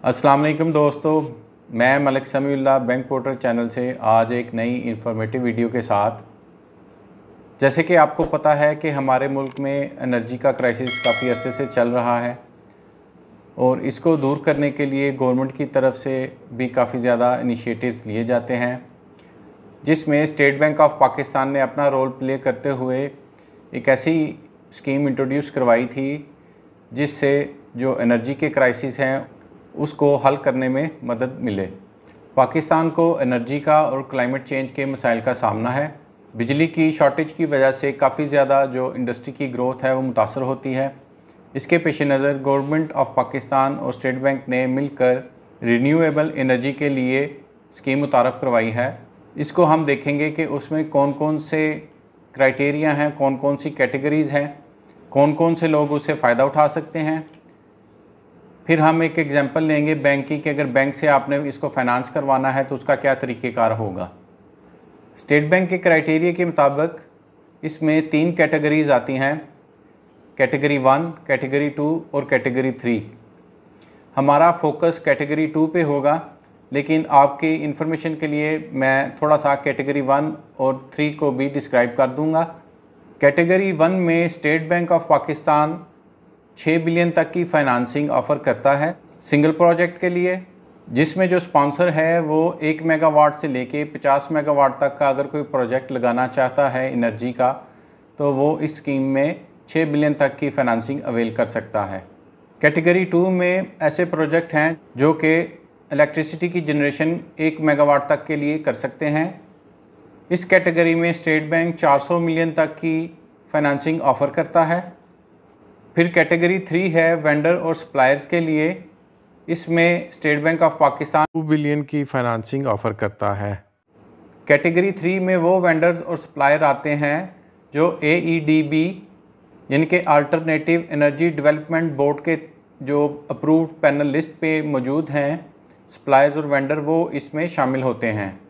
अस्सलाम वालेकुम दोस्तों, मैं Malik Samiullah bank portal channel से आज एक नई इन्फॉर्मेटिव वीडियो के साथ। जैसे कि आपको पता है कि हमारे मुल्क में एनर्जी का क्राइसिस काफ़ी अरसे से चल रहा है और इसको दूर करने के लिए गवर्नमेंट की तरफ से भी काफ़ी ज़्यादा इनिशिएटिव्स लिए जाते हैं, जिसमें स्टेट बैंक ऑफ पाकिस्तान ने अपना रोल प्ले करते हुए एक ऐसी स्कीम इंट्रोड्यूस करवाई थी जिससे जो एनर्जी के क्राइसिस हैं उसको हल करने में मदद मिले। पाकिस्तान को एनर्जी का और क्लाइमेट चेंज के मसाइल का सामना है। बिजली की शॉर्टेज की वजह से काफ़ी ज़्यादा जो इंडस्ट्री की ग्रोथ है वो मुतासर होती है। इसके पेश नज़र गवर्नमेंट ऑफ पाकिस्तान और स्टेट बैंक ने मिलकर रिन्यूएबल एनर्जी के लिए स्कीम मुतारफ़ करवाई है। इसको हम देखेंगे कि उसमें कौन कौन से क्राइटेरिया हैं, कौन कौन सी कैटेगरीज़ हैं, कौन कौन से लोग उससे फ़ायदा उठा सकते हैं। फिर हम एक एग्जांपल लेंगे बैंक की कि अगर बैंक से आपने इसको फाइनेंस करवाना है तो उसका क्या तरीक़ेकार होगा। स्टेट बैंक के क्राइटेरिया के मुताबिक इसमें 3 कैटेगरीज़ आती हैं, कैटेगरी 1, कैटेगरी 2 और कैटेगरी 3। हमारा फोकस कैटेगरी 2 पे होगा, लेकिन आपकी इन्फॉर्मेशन के लिए मैं थोड़ा सा कैटेगरी 1 और 3 को भी डिस्क्राइब कर दूंगा। कैटेगरी 1 में state bank of Pakistan 6 billion तक की फाइनेंसिंग ऑफ़र करता है सिंगल प्रोजेक्ट के लिए, जिसमें जो स्पॉन्सर है वो 1 मेगावाट से लेके 50 मेगावाट तक का अगर कोई प्रोजेक्ट लगाना चाहता है एनर्जी का, तो वो इस स्कीम में 6 बिलियन तक की फाइनेंसिंग अवेल कर सकता है। कैटेगरी 2 में ऐसे प्रोजेक्ट हैं जो कि इलेक्ट्रिसिटी की जनरेशन 1 मेगावाट तक के लिए कर सकते हैं। इस कैटेगरी में स्टेट बैंक 400 मिलियन तक की फाइनेंसिंग ऑफ़र करता है। फिर कैटेगरी 3 है वेंडर और सप्लायर्स के लिए। इसमें state bank of Pakistan 2 billion की फाइनेंसिंग ऑफ़र करता है। कैटेगरी 3 में वो वेंडर्स और सप्लायर आते हैं जो AEDB यानी कि अल्टरनेटिव एनर्जी डेवलपमेंट बोर्ड के जो अप्रूव्ड पैनल लिस्ट पे मौजूद हैं सप्लायर्स और वेंडर, वो इसमें शामिल होते हैं।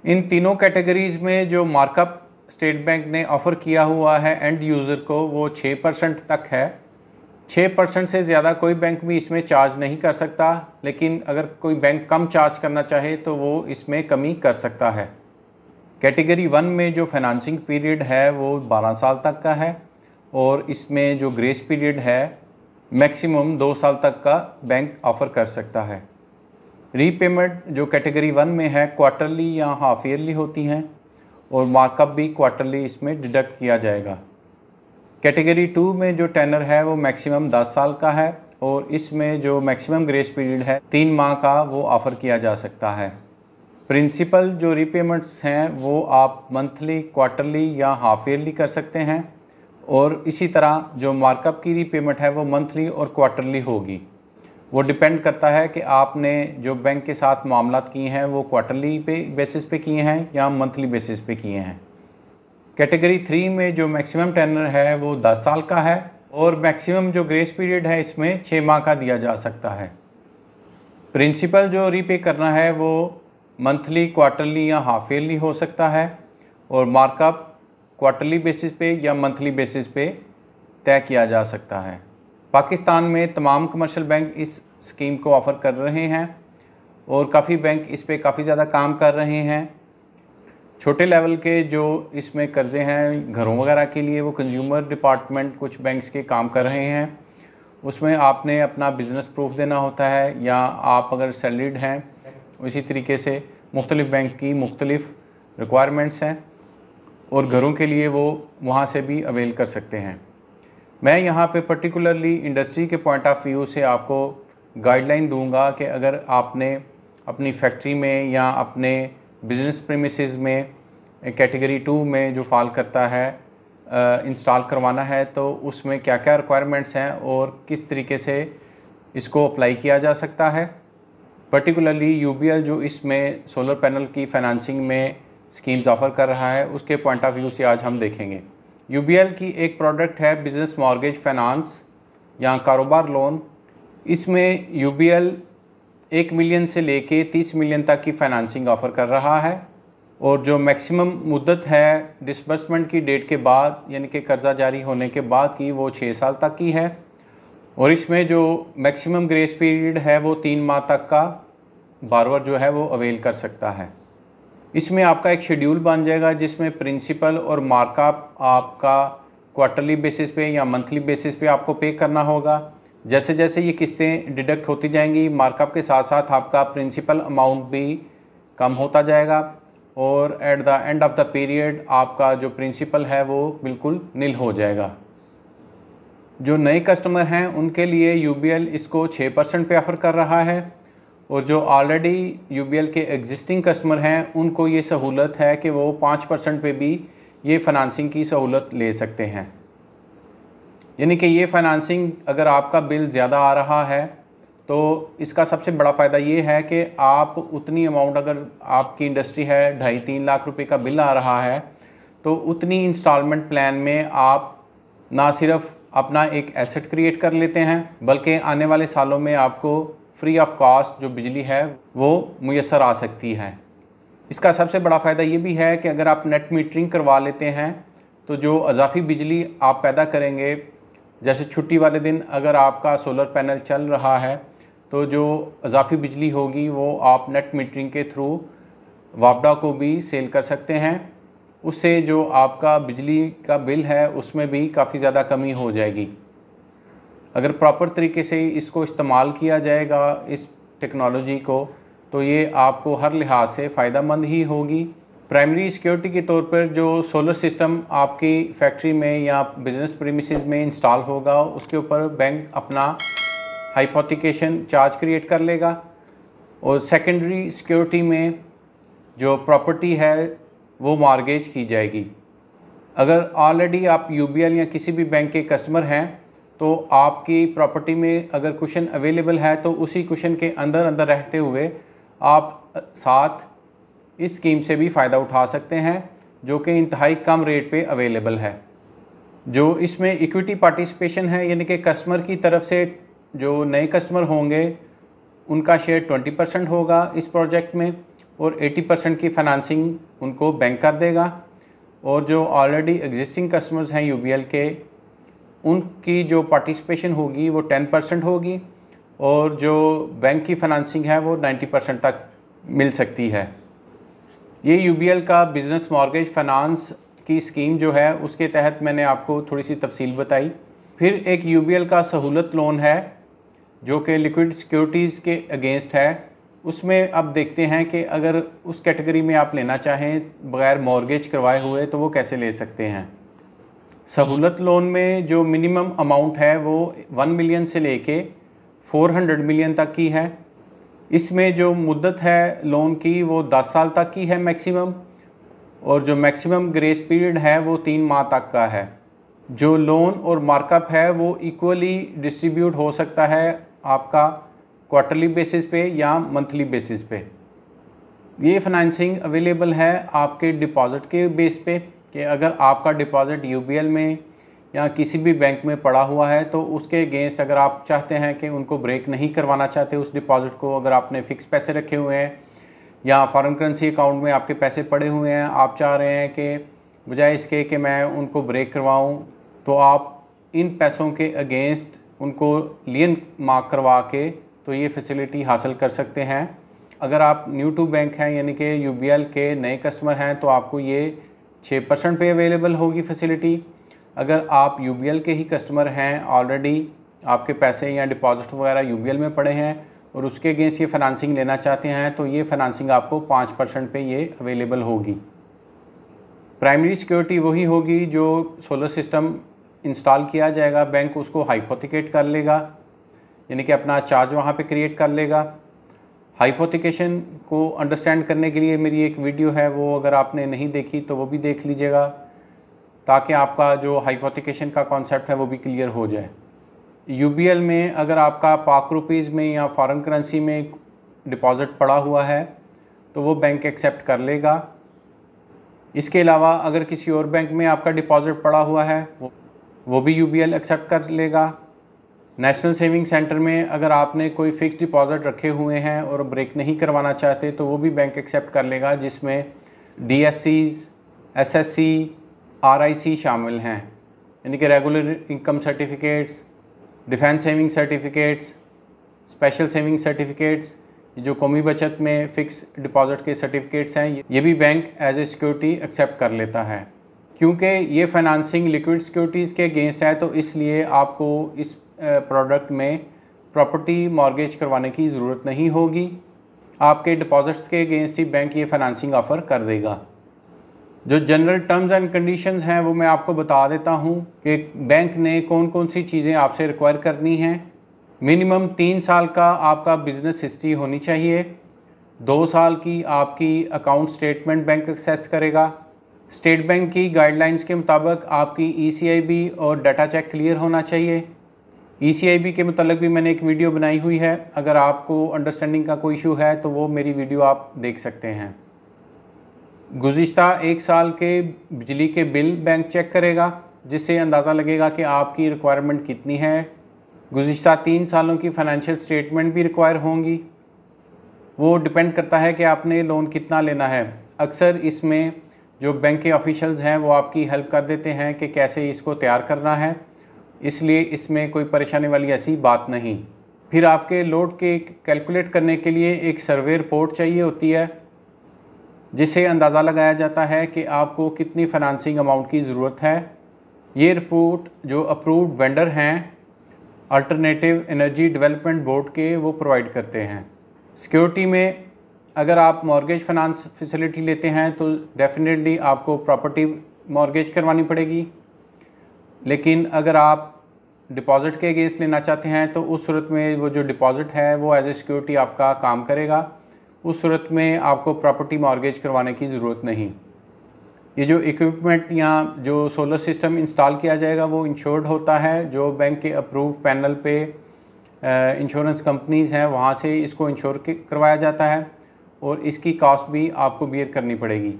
इन तीनों कैटेगरीज़ में जो मार्कअप स्टेट बैंक ने ऑफ़र किया हुआ है एंड यूज़र को वो 6% तक है। 6% से ज़्यादा कोई बैंक भी इसमें चार्ज नहीं कर सकता, लेकिन अगर कोई बैंक कम चार्ज करना चाहे तो वो इसमें कमी कर सकता है। कैटेगरी 1 में जो फाइनेंसिंग पीरियड है वो 12 साल तक का है और इसमें जो ग्रेस पीरियड है मैक्सिमम 2 साल तक का बैंक ऑफ़र कर सकता है। रीपेमेंट जो कैटेगरी 1 में है क्वार्टरली या हाफ ईयरली होती हैं और मार्कअप भी क्वार्टरली इसमें डिडक्ट किया जाएगा। कैटेगरी 2 में जो टेनर है वो मैक्सिमम 10 साल का है और इसमें जो मैक्सिमम ग्रेस पीरियड है 3 माह का वो ऑफ़र किया जा सकता है। प्रिंसिपल जो रीपेमेंट्स हैं वो आप मंथली, क्वार्टरली या हाफ ईयरली कर सकते हैं और इसी तरह जो मार्कअप की रीपेमेंट है वो मंथली और क्वार्टरली होगी। वो डिपेंड करता है कि आपने जो बैंक के साथ मामलात किए हैं वो क्वार्टरली बेसिस पे किए हैं या मंथली बेसिस पे किए हैं। कैटेगरी 3 में जो मैक्सिमम टेनर है वो 10 साल का है और मैक्सिमम जो ग्रेस पीरियड है इसमें 6 माह का दिया जा सकता है। प्रिंसिपल जो रीपे करना है वो मंथली, क्वार्टरली या हाफ ईयरली हो सकता है और मार्कअप क्वार्टरली बेसिस पे या मंथली बेसिस पे तय किया जा सकता है। पाकिस्तान में तमाम कमर्शियल बैंक इस स्कीम को ऑफ़र कर रहे हैं और काफ़ी बैंक इस पे काफ़ी ज़्यादा काम कर रहे हैं। छोटे लेवल के जो इसमें कर्ज़े हैं घरों वगैरह के लिए वो कंज्यूमर डिपार्टमेंट कुछ बैंक्स के काम कर रहे हैं। उसमें आपने अपना बिज़नेस प्रूफ देना होता है या आप अगर सैलरीड हैं, उसी तरीके से मुख्तलिफ़ बैंक की मुख्तलिफ़ रिक्वायरमेंट्स हैं और घरों के लिए वो वहाँ से भी अवेल कर सकते हैं। मैं यहाँ पे पर्टिकुलरली इंडस्ट्री के पॉइंट ऑफ व्यू से आपको गाइडलाइन दूंगा कि अगर आपने अपनी फैक्ट्री में या अपने बिज़नेस प्रीमिसेस में कैटेगरी 2 में जो फॉल करता है इंस्टॉल करवाना है तो उसमें क्या क्या रिक्वायरमेंट्स हैं और किस तरीके से इसको अप्लाई किया जा सकता है। पर्टिकुलरली UBL जो इसमें सोलर पैनल की फाइनेंसिंग में स्कीम्स ऑफ़र कर रहा है उसके पॉइंट ऑफ व्यू से आज हम देखेंगे। UBL की एक प्रोडक्ट है बिज़नेस मॉर्गेज फाइनेंस या कारोबार लोन। इसमें UBL 1 मिलियन से लेके 30 मिलियन तक की फाइनेंसिंग ऑफ़र कर रहा है और जो मैक्सिमम मुद्दत है डिसबर्समेंट की डेट के बाद यानी कि कर्ज़ा जारी होने के बाद की वो 6 साल तक की है और इसमें जो मैक्सिमम ग्रेस पीरियड है वो 3 माह तक का बारवर जो है वो अवेल कर सकता है। इसमें आपका एक शेड्यूल बन जाएगा जिसमें प्रिंसिपल और मार्कअप आपका क्वार्टरली बेसिस पे या मंथली बेसिस पे आपको पे करना होगा। जैसे जैसे ये किस्तें डिडक्ट होती जाएंगी, मार्कअप के साथ साथ आपका प्रिंसिपल अमाउंट भी कम होता जाएगा और at the end of the period आपका जो प्रिंसिपल है वो बिल्कुल निल हो जाएगा। जो नए कस्टमर हैं उनके लिए यूबीएल इसको 6% पे ऑफ़र कर रहा है और जो ऑलरेडी यूबीएल के एग्जिस्टिंग कस्टमर हैं उनको ये सहूलत है कि वो 5% पे भी ये फाइनेंसिंग की सहूलत ले सकते हैं। यानी कि ये फाइनेंसिंग अगर आपका बिल ज़्यादा आ रहा है तो इसका सबसे बड़ा फ़ायदा ये है कि आप उतनी अमाउंट, अगर आपकी इंडस्ट्री है 2.5-3 लाख रुपए का बिल आ रहा है तो उतनी इंस्टॉलमेंट प्लान में आप ना सिर्फ अपना एक एसेट क्रिएट कर लेते हैं बल्कि आने वाले सालों में आपको फ्री ऑफ कॉस्ट जो बिजली है वो मुयस्सर आ सकती है। इसका सबसे बड़ा फ़ायदा ये भी है कि अगर आप नेट मीटरिंग करवा लेते हैं तो जो अजाफी बिजली आप पैदा करेंगे, जैसे छुट्टी वाले दिन अगर आपका सोलर पैनल चल रहा है तो जो अजाफी बिजली होगी वो आप नेट मीटरिंग के थ्रू वापडा को भी सेल कर सकते हैं। उससे जो आपका बिजली का बिल है उसमें भी काफ़ी ज़्यादा कमी हो जाएगी। अगर प्रॉपर तरीके से इसको इस्तेमाल किया जाएगा इस टेक्नोलॉजी को तो ये आपको हर लिहाज से फ़ायदेमंद ही होगी। प्राइमरी सिक्योरिटी के तौर पर जो सोलर सिस्टम आपकी फैक्ट्री में या बिज़नेस प्रीमिसेस में इंस्टॉल होगा उसके ऊपर बैंक अपना हाइपोथिकेशन चार्ज क्रिएट कर लेगा और सेकेंडरी सिक्योरिटी में जो प्रॉपर्टी है वो मॉर्गेज की जाएगी। अगर ऑलरेडी आप यूबीएल या किसी भी बैंक के कस्टमर हैं तो आपकी प्रॉपर्टी में अगर कुशन अवेलेबल है तो उसी कुशन के अंदर अंदर रहते हुए आप साथ इस स्कीम से भी फ़ायदा उठा सकते हैं जो कि इंतहाई कम रेट पे अवेलेबल है। जो इसमें इक्विटी पार्टिसिपेशन है यानी कि कस्टमर की तरफ से जो नए कस्टमर होंगे उनका शेयर 20% होगा इस प्रोजेक्ट में और 80% की फाइनेंसिंग उनको बैंक कर देगा और जो ऑलरेडी एग्जिस्टिंग कस्टमर्स हैं यूबीएल के उनकी जो पार्टिसिपेशन होगी वो 10% होगी और जो बैंक की फाइनेंसिंग है वो 90% तक मिल सकती है। ये यूबीएल का बिज़नेस मॉर्गेज फाइनेंस की स्कीम जो है उसके तहत मैंने आपको थोड़ी सी तफसील बताई। फिर एक यूबीएल का सहूलत लोन है जो कि लिक्विड सिक्योरिटीज़ के अगेंस्ट है। उसमें अब देखते हैं कि अगर उस कैटेगरी में आप लेना चाहें बग़ैर मॉर्गेज करवाए हुए तो वो कैसे ले सकते हैं। सहूलत लोन में जो मिनिमम अमाउंट है वो 1 मिलियन से लेके 400 मिलियन तक की है। इसमें जो मुद्दत है लोन की वो 10 साल तक की है मैक्सिमम और जो मैक्सिमम ग्रेस पीरियड है वो 3 माह तक का है। जो लोन और मार्कअप है वो इक्वली डिस्ट्रीब्यूट हो सकता है आपका क्वार्टरली बेसिस पे या मंथली बेसिस पे। ये फाइनेंसिंग अवेलेबल है आपके डिपॉज़िट के बेस पे कि अगर आपका डिपॉज़िट यूबीएल में या किसी भी बैंक में पड़ा हुआ है तो उसके अगेंस्ट अगर आप चाहते हैं कि उनको ब्रेक नहीं करवाना चाहते उस डिपॉज़िट को, अगर आपने फ़िक्स पैसे रखे हुए हैं या फॉरेन करेंसी अकाउंट में आपके पैसे पड़े हुए हैं, आप चाह रहे हैं कि बजाय इसके कि मैं उनको ब्रेक करवाऊं तो आप इन पैसों के अगेंस्ट उनको लियन मार्क करवा के तो ये फैसिलिटी हासिल कर सकते हैं। अगर आप न्यू टू बैंक हैं यानी कि यूबीएल के नए कस्टमर हैं तो आपको ये 6% पे अवेलेबल होगी फैसिलिटी। अगर आप यूबीएल के ही कस्टमर हैं, ऑलरेडी आपके पैसे या डिपॉजिट वगैरह यूबीएल में पड़े हैं और उसके अगेंस्ट ये फाइनेंसिंग लेना चाहते हैं तो ये फाइनेंसिंग आपको 5% पे ये अवेलेबल होगी। प्राइमरी सिक्योरिटी वही होगी जो सोलर सिस्टम इंस्टॉल किया जाएगा, बैंक उसको हाइपोथिकेट कर लेगा यानी कि अपना चार्ज वहाँ पे क्रिएट कर लेगा। हाइपोथिकेशन को अंडरस्टैंड करने के लिए मेरी एक वीडियो है, वो अगर आपने नहीं देखी तो वो भी देख लीजिएगा ताकि आपका जो हाइपोथिकेशन का कॉन्सेप्ट है वो भी क्लियर हो जाए। यूबीएल में अगर आपका पाक रुपीज़ में या फॉरेन करेंसी में डिपॉज़िट पड़ा हुआ है तो वो बैंक एक्सेप्ट कर लेगा। इसके अलावा अगर किसी और बैंक में आपका डिपॉज़िट पड़ा हुआ है वो भी यूबीएल एक्सेप्ट कर लेगा। नेशनल सेविंग सेंटर में अगर आपने कोई फ़िक्स डिपॉज़िट रखे हुए हैं और ब्रेक नहीं करवाना चाहते तो वो भी बैंक एक्सेप्ट कर लेगा, जिसमें DSCs, SSC, RIC शामिल हैं यानी कि regular income certificates, defence saving certificates, special saving certificates, जो कौमी बचत में फ़िक्स डिपॉज़िट के सर्टिफिकेट्स हैं, ये भी bank as a security accept कर लेता है। क्योंकि ये फाइनेंसिंग लिक्विड सिक्योरिटीज़ के अगेंस्ट है, तो इसलिए आपको इस प्रोडक्ट में प्रॉपर्टी मॉर्गेज करवाने की ज़रूरत नहीं होगी। आपके डिपॉजिट्स के अगेंस्ट ही बैंक ये फाइनेंसिंग ऑफ़र कर देगा। जो जनरल टर्म्स एंड कंडीशंस हैं वो मैं आपको बता देता हूँ कि बैंक ने कौन कौन सी चीज़ें आपसे रिक्वायर करनी हैं। मिनिमम 3 साल का आपका बिज़नेस हिस्ट्री होनी चाहिए। 2 साल की आपकी अकाउंट स्टेटमेंट बैंक एक्सेस करेगा। स्टेट बैंक की गाइडलाइंस के मुताबिक आपकी ECIB और डाटा चेक क्लियर होना चाहिए। ECIB के मतलब भी मैंने एक वीडियो बनाई हुई है, अगर आपको अंडरस्टैंडिंग का कोई इशू है तो वो मेरी वीडियो आप देख सकते हैं। गुज़िश्ता 1 साल के बिजली के बिल बैंक चेक करेगा, जिससे अंदाज़ा लगेगा कि आपकी रिक्वायरमेंट कितनी है। गुज़िश्ता 3 सालों की फ़ाइनेंशियल स्टेटमेंट भी रिक्वायर होंगी। वो डिपेंड करता है कि आपने लोन कितना लेना है। अक्सर इसमें जो बैंक के ऑफिशियल्स हैं वो आपकी हेल्प कर देते हैं कि कैसे इसको तैयार करना है, इसलिए इसमें कोई परेशानी वाली ऐसी बात नहीं। फिर आपके लोड के कैलकुलेट करने के लिए एक सर्वे रिपोर्ट चाहिए होती है, जिससे अंदाज़ा लगाया जाता है कि आपको कितनी फाइनेंसिंग अमाउंट की ज़रूरत है। ये रिपोर्ट जो अप्रूव्ड वेंडर हैं अल्टरनेटिव एनर्जी डेवलपमेंट बोर्ड के, वो प्रोवाइड करते हैं। सिक्योरिटी में अगर आप मॉर्गेज फाइनेंस फैसिलिटी लेते हैं तो डेफिनेटली आपको प्रॉपर्टी मॉर्गेज करवानी पड़ेगी, लेकिन अगर आप डिपॉज़िट के अगेंस्ट लेना चाहते हैं तो उस सूरत में वो जो डिपॉज़िट है वो एज ए सिक्योरिटी आपका काम करेगा। उस सूरत में आपको प्रॉपर्टी मॉर्गेज करवाने की ज़रूरत नहीं। ये जो इक्विपमेंट या जो सोलर सिस्टम इंस्टॉल किया जाएगा वो इंश्योर्ड होता है। जो बैंक के अप्रूव पैनल पे इंश्योरेंस कंपनीज़ हैं वहाँ से इसको इंश्योर करवाया जाता है और इसकी कॉस्ट भी आपको बियर करनी पड़ेगी।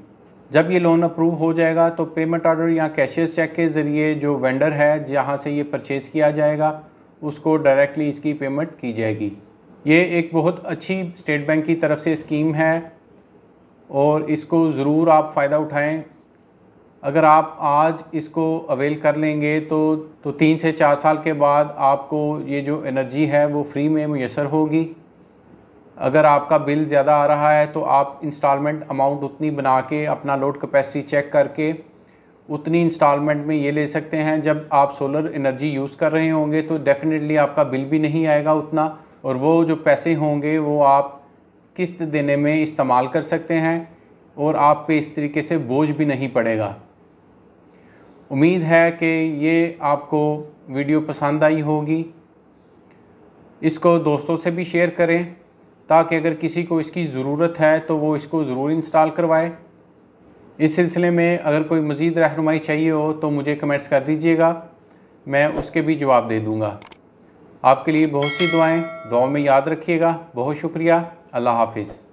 जब ये लोन अप्रूव हो जाएगा तो पेमेंट ऑर्डर या कैशियस चेक के ज़रिए जो वेंडर है जहाँ से ये परचेज़ किया जाएगा उसको डायरेक्टली इसकी पेमेंट की जाएगी। ये एक बहुत अच्छी स्टेट बैंक की तरफ से स्कीम है और इसको ज़रूर आप फ़ायदा उठाएं। अगर आप आज इसको अवेल कर लेंगे तो 3 से 4 साल के बाद आपको ये जो एनर्जी है वो फ्री में मुयस्सर होगी। अगर आपका बिल ज़्यादा आ रहा है तो आप इंस्टॉलमेंट अमाउंट उतनी बना के अपना लोड कैपेसिटी चेक करके उतनी इंस्टॉलमेंट में ये ले सकते हैं। जब आप सोलर एनर्जी यूज़ कर रहे होंगे तो डेफिनेटली आपका बिल भी नहीं आएगा उतना, और वो जो पैसे होंगे वो आप किस्त देने में इस्तेमाल कर सकते हैं और आप पे इस तरीके से बोझ भी नहीं पड़ेगा। उम्मीद है कि ये आपको वीडियो पसंद आई होगी। इसको दोस्तों से भी शेयर करें ताकि अगर किसी को इसकी ज़रूरत है तो वो इसको ज़रूर इंस्टॉल करवाए। इस सिलसिले में अगर कोई मज़ीद रहनुमाई चाहिए हो तो मुझे कमेंट्स कर दीजिएगा, मैं उसके भी जवाब दे दूँगा। आपके लिए बहुत सी दुआएं, दुआओं में याद रखिएगा। बहुत शुक्रिया। अल्लाह हाफिज़।